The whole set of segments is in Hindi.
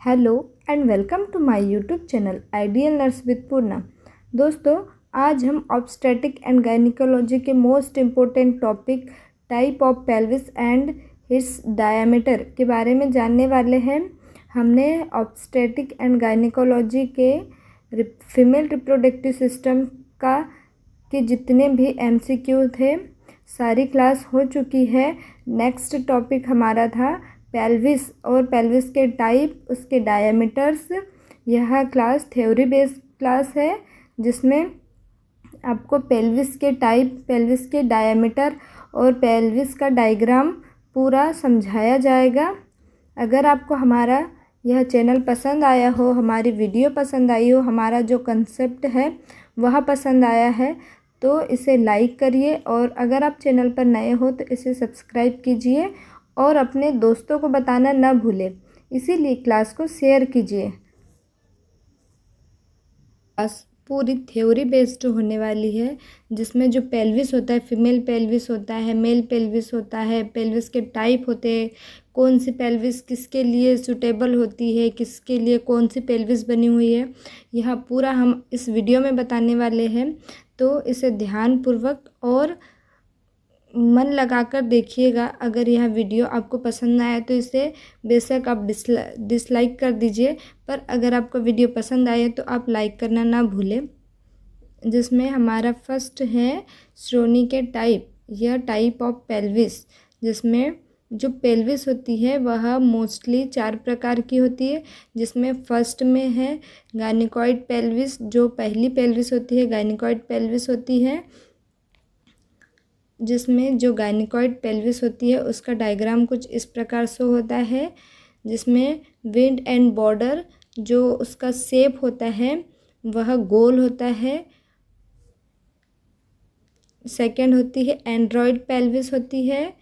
Hello and welcome to my YouTube channel ideal nurse with Purna. दोस्तों, आज हम ऑब्स्टेटिक एंड गायनिकोलॉजी के most important topic type of pelvis and its diameter के बारे में जानने वाले हैं। हमने ऑब्स्टेटिक एंड गायनिकोलॉजी के फीमेल रिप्रोडक्टिव सिस्टम के जितने भी एमसीक्यू थे सारी क्लास हो चुकी है। नेक्स्ट टॉपिक हमारा था पेल्विस और पेल्विस के टाइप, उसके डायमीटर्स। यह क्लास थ्योरी बेस्ड क्लास है जिसमें आपको पेल्विस के टाइप, पेल्विस के डायमीटर और पेल्विस का डायग्राम पूरा समझाया जाएगा। अगर आपको हमारा यह चैनल पसंद आया हो, हमारी वीडियो पसंद आई हो, हमारा जो कंसेप्ट है वह पसंद आया है तो इसे लाइक करिए, और अगर आप चैनल पर नए हो तो इसे सब्सक्राइब कीजिए और अपने दोस्तों को बताना न भूलें। इसीलिए क्लास को शेयर कीजिए। क्लास पूरी थ्योरी बेस्ड होने वाली है जिसमें जो पेल्विस होता है, फीमेल पेल्विस होता है, मेल पेल्विस होता है, पेल्विस के टाइप होते हैं, कौन सी पेल्विस किसके लिए सूटेबल होती है, किसके लिए कौन सी पेल्विस बनी हुई है, यह पूरा हम इस वीडियो में बताने वाले हैं। तो इसे ध्यानपूर्वक और मन लगाकर देखिएगा। अगर यह वीडियो आपको पसंद आए तो इसे बेशक आप डिसलाइक कर दीजिए, पर अगर आपको वीडियो पसंद आए तो आप लाइक करना ना भूलें। जिसमें हमारा फर्स्ट है श्रोणी के टाइप, यह टाइप ऑफ पेल्विस, जिसमें जो पेल्विस होती है वह मोस्टली 4 प्रकार की होती है। जिसमें फर्स्ट में है गायनिकॉइड पेल्विस, जो पहली पेल्विस होती है गायनिकॉइड पेल्विस होती है। जिसमें जो गायनिकॉइड पेल्विस होती है उसका डायग्राम कुछ इस प्रकार से होता है, जिसमें विंड एंड बॉर्डर जो उसका शेप होता है वह गोल होता है। सेकंड होती है एंड्रॉयड पेल्विस होती है।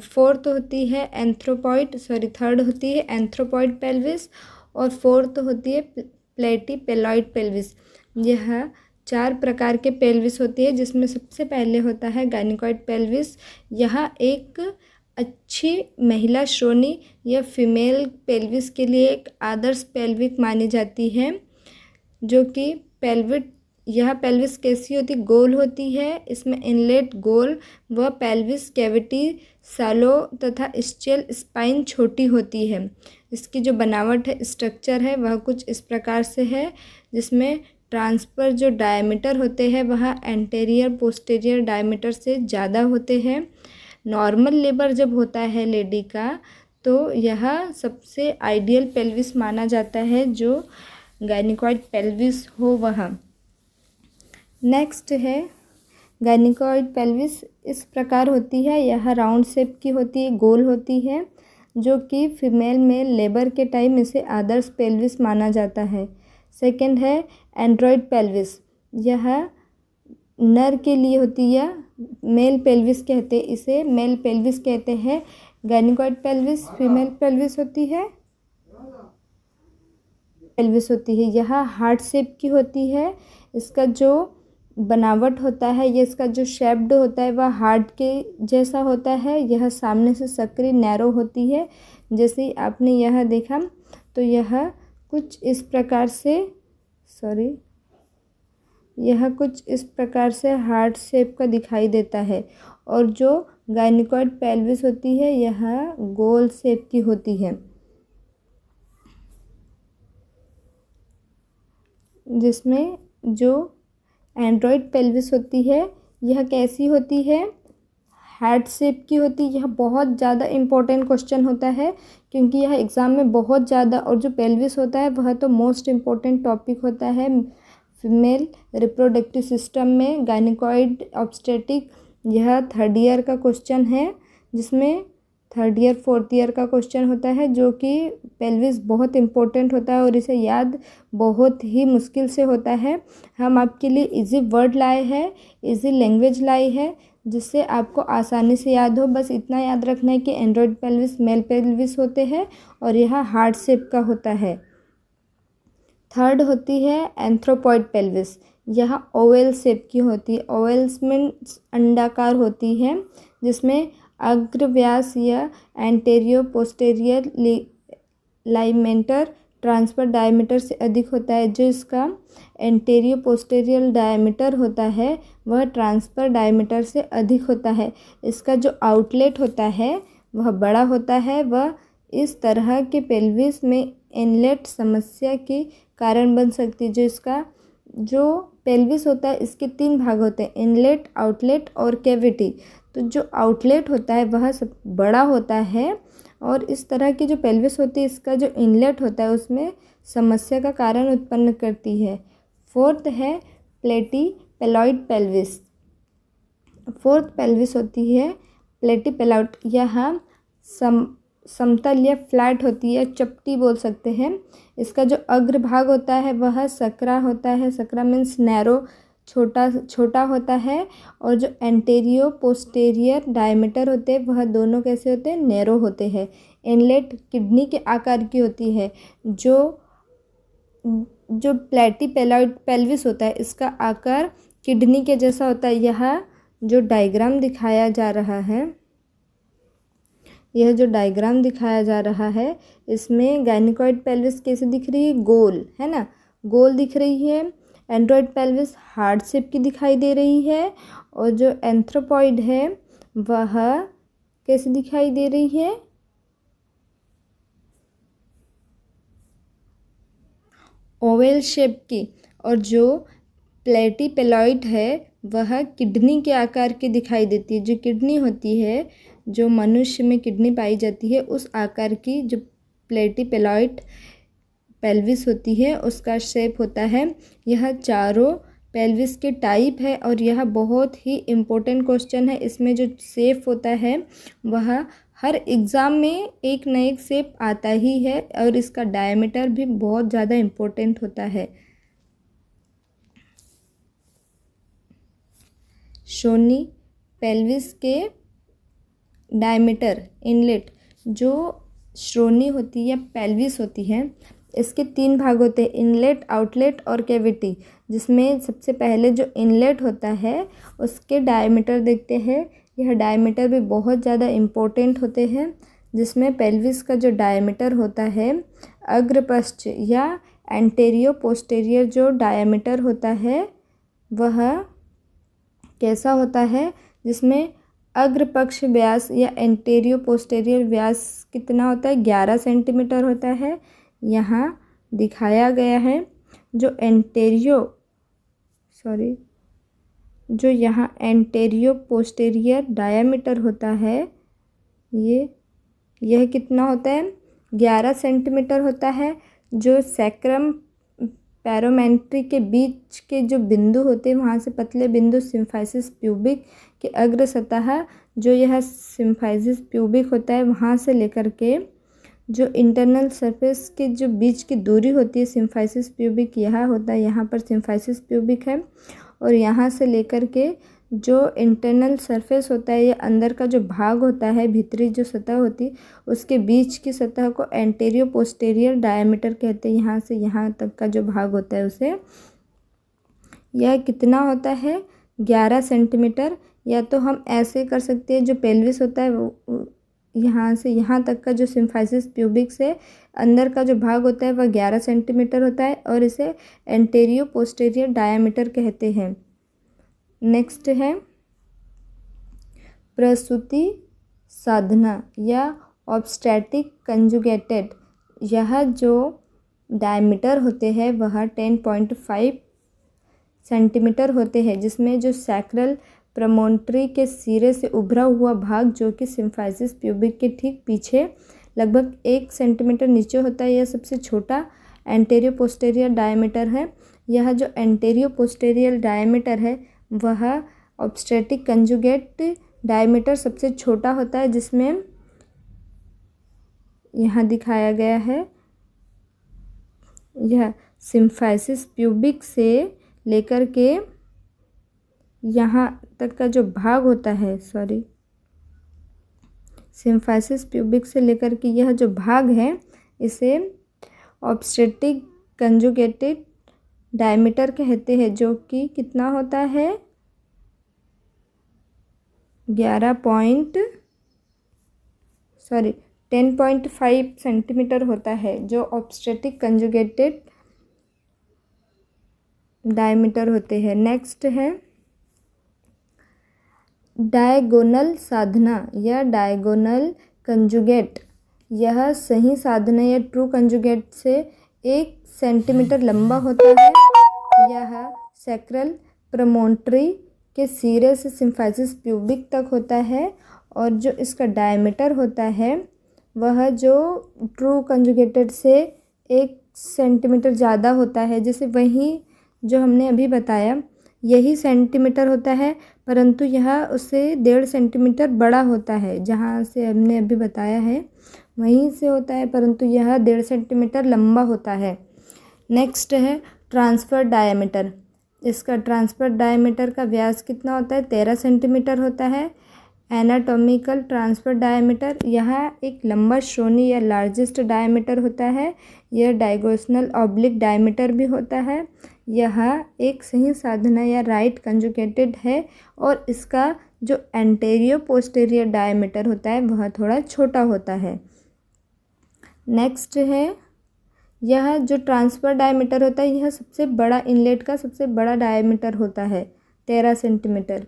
फोर्थ होती है थर्ड होती है एंथ्रोपॉइड पेल्विस, और फोर्थ होती है प्लेटीपेलॉइड पेल्विस। यह 4 प्रकार के पेल्विस होती है, जिसमें सबसे पहले होता है गायनिकॉइड पेल्विस। यह एक अच्छी महिला श्रोणी या फीमेल पेल्विस के लिए एक आदर्श पेल्विक मानी जाती है, जो कि यह पेल्विस कैसी होती, गोल होती है। इसमें इनलेट गोल व पेल्विस कैविटी सैलो तथा स्चेल स्पाइन छोटी होती है। इसकी जो बनावट है, स्ट्रक्चर है, वह कुछ इस प्रकार से है, जिसमें ट्रांसफर जो डायमीटर होते हैं वह एंटेरियर पोस्टीरियर डायमीटर से ज़्यादा होते हैं। नॉर्मल लेबर जब होता है लेडी का तो यह सबसे आइडियल पेल्विस माना जाता है, जो गायनिकॉइड पेल्विस हो वह। नेक्स्ट है गायनिकॉइड पेल्विस, इस प्रकार होती है। यह राउंड शेप की होती है, गोल होती है, जो कि फीमेल में लेबर के टाइम इसे आदर्श पेल्विस माना जाता है। सेकंड है एंड्रॉयड पेल्विस, यह नर के लिए होती है, मेल पेल्विस कहते, इसे मेल पेल्विस कहते हैं। गायनिकॉइड पेल्विस फीमेल पेल्विस होती है, यह हार्ट शेप की होती है। इसका जो बनावट होता है, ये इसका जो शेप्ड होता है वह हार्ट के जैसा होता है। यह सामने से सकरी नैरो होती है, जैसे आपने यह देखा तो यह कुछ इस प्रकार से हार्ट शेप का दिखाई देता है। और जो गायनिकॉइड पेल्विस होती है यह गोल शेप की होती है। जिसमें जो एंड्रॉयड पेल्विस होती है यह कैसी होती है, हार्ट शेप की होती है। यह बहुत ज़्यादा इम्पोर्टेंट क्वेश्चन होता है, क्योंकि यह एग्ज़ाम में बहुत ज़्यादा, और जो पेल्विस होता है वह तो मोस्ट इम्पोर्टेंट टॉपिक होता है फीमेल रिप्रोडक्टिव सिस्टम में। गायनिकॉइड ऑब्स्टेटिक यह 3rd ईयर का क्वेश्चन है, जिसमें 3rd ईयर 4th ईयर का क्वेश्चन होता है, जो कि पेल्विस बहुत इम्पोर्टेंट होता है और इसे याद बहुत ही मुश्किल से होता है। हम आपके लिए इजी वर्ड लाए हैं, इजी लैंग्वेज लाई है, जिससे आपको आसानी से याद हो। बस इतना याद रखना है कि एंड्रॉयड पेल्विस मेल पेल्विस होते हैं और यह हार्ट शेप का होता है। थर्ड होती है एंथ्रोपॉइड पेल्विस, यह ओवल शेप की होती है। ओवल्स मीन्स अंडाकार होती है, जिसमें अग्रव्यास या एंटेरियो पोस्टेरियर लाइमेंटर ट्रांसफर डायमीटर से अधिक होता है। जो इसका एंटेरियो पोस्टेरियर डायमीटर होता है वह ट्रांसफर डायमीटर से अधिक होता है। इसका जो आउटलेट होता है वह बड़ा होता है। वह इस तरह के पेल्विस में इनलेट समस्या के कारण बन सकती है। जो इसका जो पेल्विस होता है इसके 3 भाग होते हैं, इनलेट, आउटलेट और कैविटी। तो जो आउटलेट होता है वह सब बड़ा होता है और इस तरह की जो पेल्विस होती है इसका जो इनलेट होता है उसमें समस्या का कारण उत्पन्न करती है। फोर्थ है प्लेटीपेलॉइड पेल्विस। फोर्थ पेल्विस होती है प्लेटीपेलॉइड। यह समतल या फ्लैट होती है, चपटी बोल सकते हैं। इसका जो अग्रभाग होता है वह सकरा होता है। सकरा मीन्स नैरो, छोटा होता है। और जो एंटेरियो पोस्टेरियर डायमीटर होते हैं वह दोनों कैसे होते हैं, नैरो होते हैं। इनलेट किडनी के आकार की होती है। जो प्लेटीपेलॉइड पेल्विस होता है इसका आकार किडनी के जैसा होता है। यह जो डायग्राम दिखाया जा रहा है, यह जो डायग्राम दिखाया जा रहा है इसमें गायनिकॉइड पेल्विस कैसे दिख रही है, गोल है ना, गोल दिख रही है। एंड्रॉइड पेल्विस हार्ट शेप की दिखाई दे रही है। और जो एंथ्रोपॉइड है वह कैसे दिखाई दे रही है, ओवल शेप की। और जो प्लेटीपेलॉइड है वह किडनी के आकार की दिखाई देती है। जो किडनी होती है, जो मनुष्य में किडनी पाई जाती है उस आकार की जो प्लेटीपेलॉइड पेल्विस होती है उसका शेप होता है। यह चारों पेल्विस के टाइप है और यह बहुत ही इम्पोर्टेंट क्वेश्चन है। इसमें जो शेप होता है वह हर एग्ज़ाम में एक न एक शेप आता ही है और इसका डायमीटर भी बहुत ज़्यादा इम्पोर्टेंट होता है। श्रोणि पेल्विस के डायमीटर, इनलेट, जो श्रोणि होती है पेल्विस होती है इसके 3 भाग होते हैं, इनलेट, आउटलेट और कैविटी। जिसमें सबसे पहले जो इनलेट होता है उसके डायमीटर देखते हैं। यह डायमीटर भी बहुत ज़्यादा इम्पोर्टेंट होते हैं। जिसमें पेल्विस का जो डायमीटर होता है, अग्रपश्च या एंटेरियो पोस्टेरियर जो डायमीटर होता है वह कैसा होता है, जिसमें अग्रपक्ष व्यास या एंटेरियो पोस्टेरियर व्यास कितना होता है, 11 सेंटीमीटर होता है। यहाँ दिखाया गया है। जो यहाँ एंटेरियो पोस्टेरियर डायमीटर होता है यह कितना होता है, 11 सेंटीमीटर होता है। जो सैक्रम पैरोमेंट्री के बीच के जो बिंदु होते हैं वहाँ से पतले बिंदु सिम्फाइसिस प्यूबिक के अग्र सतह, जो यह सिम्फाइसिस प्यूबिक होता है वहाँ से लेकर के जो इंटरनल सरफेस के जो बीच की दूरी होती है सिम्फाइसिस प्यूबिक यह होता है। यहाँ पर सिम्फाइसिस प्यूबिक है और यहाँ से लेकर के जो इंटरनल सरफेस होता है, ये अंदर का जो भाग होता है, भीतरी जो सतह होती है उसके बीच की सतह को एंटेरियो पोस्टेरियर डायमीटर कहते हैं। यहाँ से यहाँ तक का जो भाग होता है उसे, यह कितना होता है, 11 सेंटीमीटर। या तो हम ऐसे कर सकते हैं, जो पेल्विस होता है वो यहाँ से यहाँ तक का जो सिम्फाइसिस प्यूबिक से अंदर का जो भाग होता है वह 11 सेंटीमीटर होता है और इसे एंटेरियो पोस्टेरियर डायमीटर कहते हैं। नेक्स्ट है प्रसूति साधना या ऑब्स्टेट्रिक कंजुगेटेड। यह जो डायमीटर होते हैं वह 10.5 सेंटीमीटर होते हैं। जिसमें जो सैक्रल प्रमोन्ट्री के सिरे से उभरा हुआ भाग जो कि सिम्फाइसिस प्यूबिक के ठीक पीछे लगभग 1 सेंटीमीटर नीचे होता है, यह सबसे छोटा एंटेरियो पोस्टेरियर डायमीटर है। यह जो एंटेरियो पोस्टेरियर डायमीटर है वह ऑब्स्टेट्रिक कंजुगेट डायमीटर सबसे छोटा होता है, जिसमें यहाँ दिखाया गया है यह सिम्फाइसिस प्यूबिक से लेकर के यहाँ तक का जो भाग होता है, सिम्फाइसिस प्यूबिक से लेकर के यह जो भाग है इसे ऑब्स्टेट्रिक कंजुगेटेड डायमीटर कहते हैं, जो कि कितना होता है 12 10.5 सेंटीमीटर होता है, जो ऑब्स्टेटिक कंजुगेटेड डायमीटर होते हैं। नेक्स्ट है डायगोनल साधना या डायगोनल कंजुगेट। यह सही साधना या ट्रू कंजुगेट से 1 सेंटीमीटर लंबा होता है। यह सैक्रल प्रमोन्ट्री के सिरे से सिम्फाइसिस प्यूबिक तक होता है, और जो इसका डायमीटर होता है वह जो ट्रू कंजुगेटेड से 1 सेंटीमीटर ज़्यादा होता है। जैसे वही जो हमने अभी बताया यही सेंटीमीटर होता है, परंतु यह उससे 1.5 सेंटीमीटर बड़ा होता है। जहाँ से हमने अभी बताया है वहीं से होता है, परंतु यह 1.5 सेंटीमीटर लंबा होता है। नेक्स्ट है ट्रांसफ़र डायमीटर। इसका ट्रांसफ़र डायमीटर का व्यास कितना होता है? 13 सेंटीमीटर होता है। एनाटॉमिकल ट्रांसफ़र डायमीटर, यह एक लंबा श्रोणि या लार्जेस्ट डायमीटर होता है। यह डायगोनल ऑब्लिक डायमीटर भी होता है। यह एक सही साधना या राइट कंजुगेटेड है, और इसका जो एंटेरियर पोस्टीरियर डायमीटर होता है वह थोड़ा छोटा होता है। नेक्स्ट है यह जो ट्रांसफ़र डायमीटर होता है यह सबसे बड़ा इनलेट का सबसे बड़ा डायमीटर होता है, 13 सेंटीमीटर।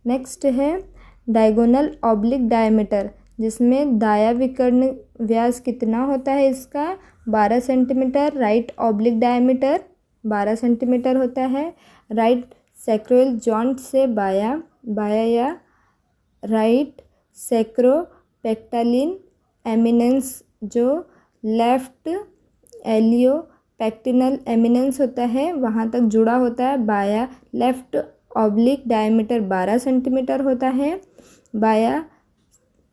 नेक्स्ट है डायगोनल ऑब्लिक डायमीटर, जिसमें दाया विकर्ण व्यास कितना होता है इसका? 12 centimetre. Right oblique diameter 12 centimetre होता है। राइट सैक्रोइल जॉइंट से बाया या राइट सैक्रोपेक्टालिन एमिनेंस जो लेफ्ट एलियो पैक्टिनल एमिनेंस होता है वहाँ तक जुड़ा होता है। बाया लेफ्ट ऑब्लिक डायमीटर 12 सेंटीमीटर होता है।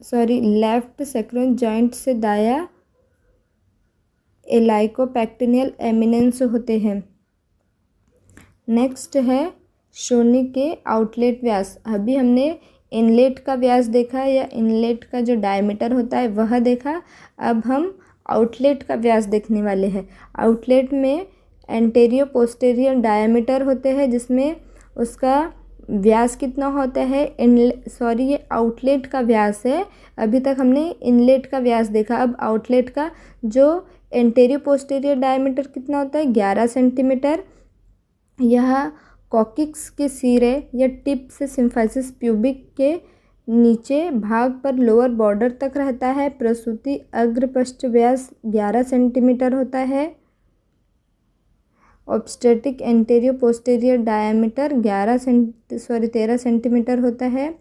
लेफ्ट सैक्रोइल जॉइंट से दाया एलाइकोपैक्टिनियल एमिनेंस होते हैं। नेक्स्ट है श्रोणि के आउटलेट व्यास। अभी हमने इनलेट का व्यास देखा या इनलेट का जो डायमीटर होता है वह देखा। अब हम आउटलेट का व्यास देखने वाले हैं। आउटलेट में एंटेरियर पोस्टीरियर डायमीटर होते हैं, जिसमें उसका व्यास कितना होता है? ये आउटलेट का व्यास है। अभी तक हमने इनलेट का व्यास देखा। अब आउटलेट का जो एंटेरियर पोस्टीरियर डायमीटर कितना होता है? 11 सेंटीमीटर। यह कॉकिक्स के सिरे या टिप से सिम्फाइसिस प्यूबिक के नीचे भाग पर लोअर बॉर्डर तक रहता है। प्रसूति अग्रपृष्ठ व्यास 11 सेंटीमीटर होता है। Obstetric anterior posterior diameter 13 centimetre होता है।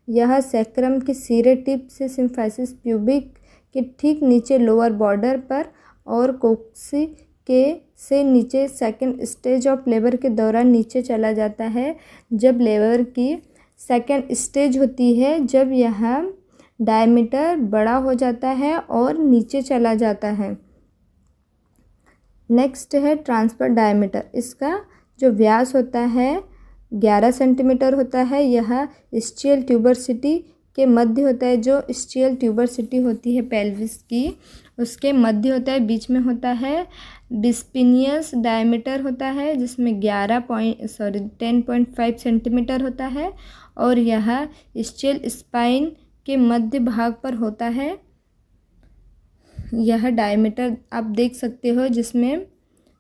यह सैक्रम के सिरे टिप से सिम्फाइसिस प्यूबिक के ठीक नीचे लोअर बॉर्डर पर और कोक्सी के से नीचे सेकंड स्टेज ऑफ लेबर के दौरान नीचे चला जाता है। जब लेबर की सेकंड स्टेज होती है, जब यह डायमीटर बड़ा हो जाता है और नीचे चला जाता है। नेक्स्ट है ट्रांसफ़र डायमीटर। इसका जो व्यास होता है 11 सेंटीमीटर होता है। यह स्टियल ट्यूबरसिटी के मध्य होता है। जो स्टियल ट्यूबरसिटी होती है पेल्विस की उसके मध्य होता है, बीच में होता है। बिस्पिनियस डायमीटर होता है, जिसमें 10.5 सेंटीमीटर होता है, और यह स्टियल स्पाइन के मध्य भाग पर होता है। यह डायमीटर आप देख सकते हो, जिसमें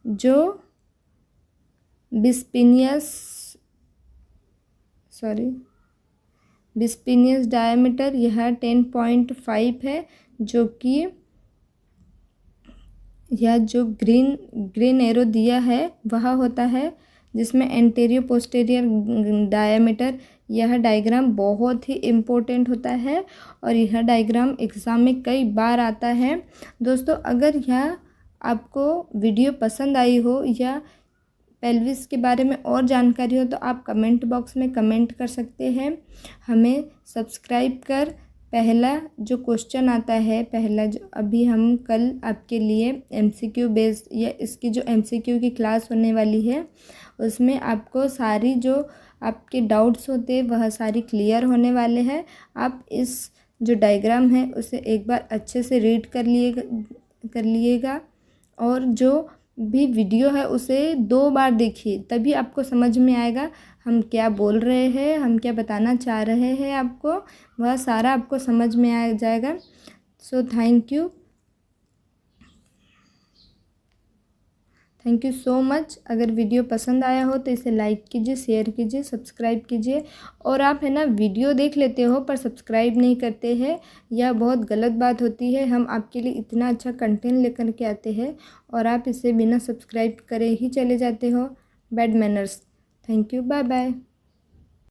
जो बिस्पिनियस डायमीटर यह 10.5 है, जो कि यह जो ग्रीन एरो दिया है वह होता है, जिसमें एंटेरियर पोस्टीरियर डायमीटर। यह डायग्राम बहुत ही इम्पोर्टेंट होता है और यह डायग्राम एग्ज़ाम में कई बार आता है। दोस्तों, अगर यह आपको वीडियो पसंद आई हो या पेल्विस के बारे में और जानकारी हो तो आप कमेंट बॉक्स में कमेंट कर सकते हैं। हमें सब्सक्राइब कर पहला जो क्वेश्चन आता है, पहला जो अभी हम कल आपके लिए MCQ बेस्ड या इसकी जो MCQ की क्लास होने वाली है उसमें आपको सारी जो आपके डाउट्स होते हैं वह सारी क्लियर होने वाले हैं। आप इस जो डायग्राम है उसे एक बार अच्छे से रीड कर लिएगा और जो भी वीडियो है उसे 2 बार देखिए, तभी आपको समझ में आएगा हम क्या बोल रहे हैं, हम क्या बताना चाह रहे हैं आपको, वह सारा आपको समझ में आ जाएगा। So thank you so much. अगर वीडियो पसंद आया हो तो इसे लाइक कीजिए, शेयर कीजिए, सब्सक्राइब कीजिए। और आप है ना वीडियो देख लेते हो पर सब्सक्राइब नहीं करते हैं, यह बहुत गलत बात होती है। हम आपके लिए इतना अच्छा कंटेंट लेकर के आते हैं और आप इसे बिना सब्सक्राइब करे ही चले जाते हो। Bad manners. Thank you, bye bye.